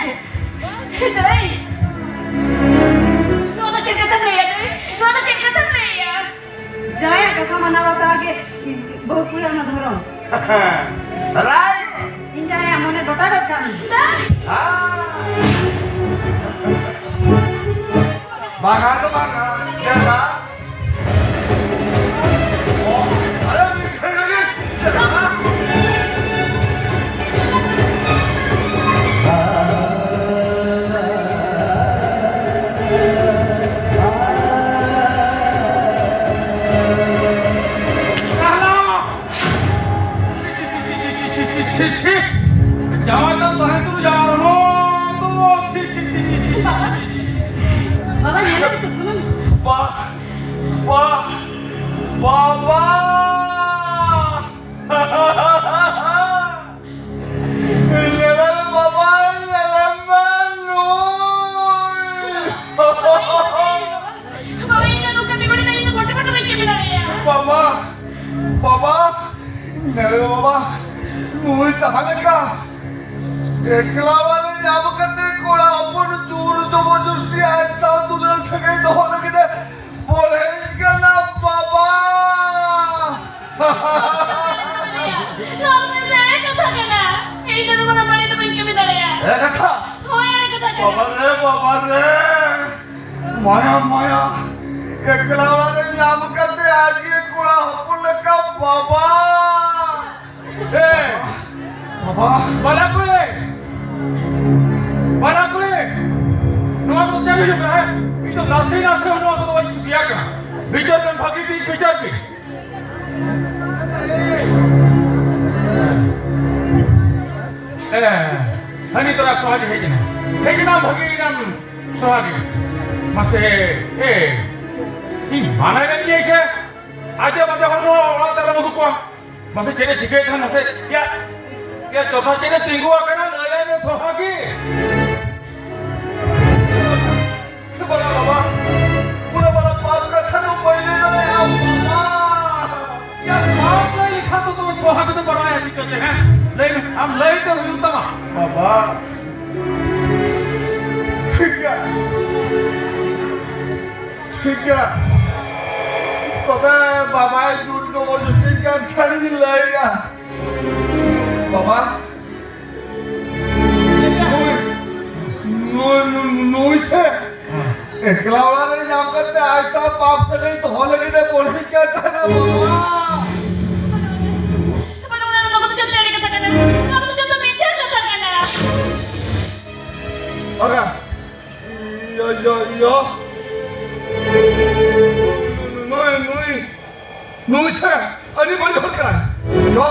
Day! Nono check ka tang leya, Day! Nono check ka tang leya! Jaya kaka manawata age bahut purana dharon. Right? Injaya mone gotagot kan. Bangga tuh bangga, ya Pak. Oh, ada mikir lagi. Jangan tahan dulu, jangan tuh. Baba nyala ke gunung. Baba. Lelam Baba, lelam malu. Baba ini luka di mana ini kotak-kotak lagi bilangnya. Baba. Lelam Baba. Muih sahaja ka. Ekelawan yang kete kola apun juru jabardasti ऐसा दुनिया सके तो लगे दे बोले करना बाबा Nono saya kata kena. Ini tuh mana mana itu bingkai bilangnya. kata Oh ya kata kena. बाबा रे माया ekelawan yang kete आगे Cola apun लगा बाबा बाबा Para kulit. Nua tu jadi juga है. Itu nasi nua tu baik kusiak kan. Bicar kan bagi ti bicar ti. Hani torak sohagi है जना. है जना bagi nam sohagi. Masih ini mana kan dia sih? Aja orang terlalu kuat. Masih jadi jika kan masih ya coba jadi tinggu akan ada sohagi. बाबा पूरा बड़ा पाप का था पहले बाबा यार पाप नहीं लिखा तो तुम्हें सोहाग तो बनाया दिक्कत है लेकिन हम ले तो हुई तमा बाबा ठीक है बाबा दूर को वो जुस्ती का खरीद लेगा बाबा नोई से एकलावड़ा ने नाम करते ऐसा पाप से गई तो हो लगी ने बोली क्या कहना बाबा Bagaimana nono tuh jangan kata kena. Nono tuh jangan bicar kata kena. Okay यो नोई से अनी बड़ी होल करा यो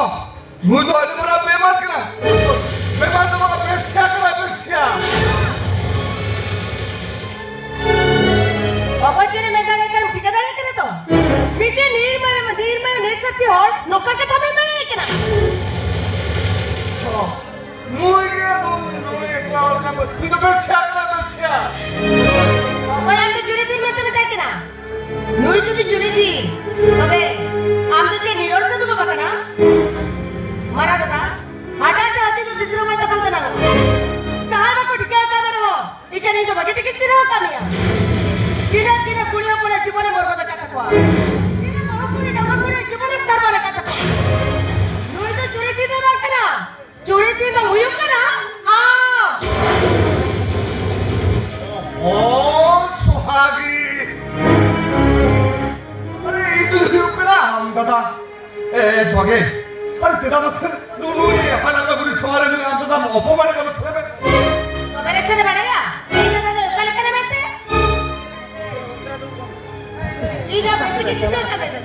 मुझे तो अनी बड़ा बेमार करा बेमार तो बड़ा बेस्या करा बेस्या Baba jene medane kan ठिकादार करे तो. मीठे नीर में नहीं सकती और नौकर के थामे में नहीं करा. नोई एकलावड़ा ने तू तो बेस्या करा बेस्या Baba yang tu juri थी में तो बता करा. नूर जो थी juri थी. अबे आम तो जे निरोल से तो बाबा करा. मरा दादा. हटा के आती तो तीसरे में दखल देना. चाहे वो ठिकादार का मेरे वो. इकने तो बगे टिकट नहीं हो कमिया. किना कुड़ियों पुरे जीवन में बर्बाद करता हुआ किना नौकरी जीवन में बर्बाद करता हुआ नूर तो चोरी थी ना करा चोरी थी ना हुई करा ओ सुहागी अरे itu juga हम दादा सुहागी अरे तेरा बस नूनू ये अपन अपना पूरी सवारी में हम दादा अपमान कर बस है तो मेरे चले बढ़ेगा ये दादा कल करने में थे इन्हें बच्चे के चिक्का का मेरा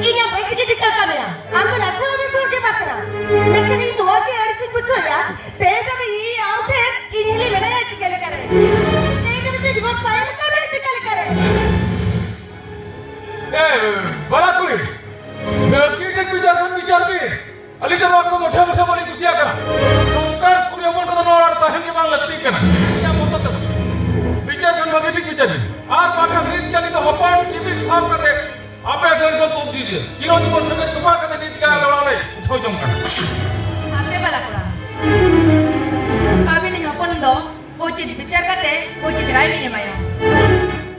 इन्हें बच्चे के चिक्का का मेरा हम तो नशे में सोच के बात करा लेकिन ये दुआ के अर्ज से पूछो यार तेरे में ये आउट है इन्हें ले मेरा ये चिक्का ले करे तेरे में तो दिमाग पाया में कब ये चिक्का ले करे बड़ा कुली कीटक बिचार भी अली तो बात तो मोठे बोली कुसिया करा तुमका कुली मोठो तो नोड़ ताहन के मांग लगती कना क्या मोठो तो बिचार kan bagi ठीक बिचार आर बाका रीत क्या नहीं तो हपान टीवी साफ करते आपे अटेंड को तो दी दिए तीनों दिन से तुफा करते रीत क्या लड़ा ले उठो जम कर आपे वाला कोड़ा अभी नहीं अपन do ucit bicar kate ucit rai ni maya.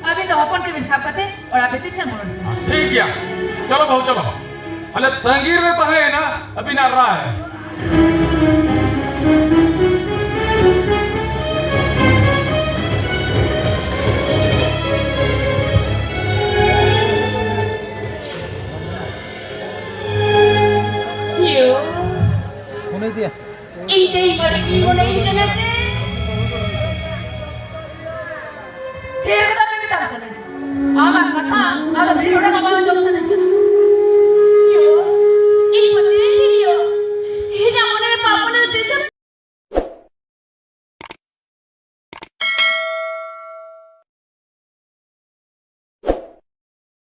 Abi do hopon ke bin sab kate और आप इतिशन बोलो. ठीक है चलो बहू चलो अले तंगीर में तो है ना अभी ना रहा है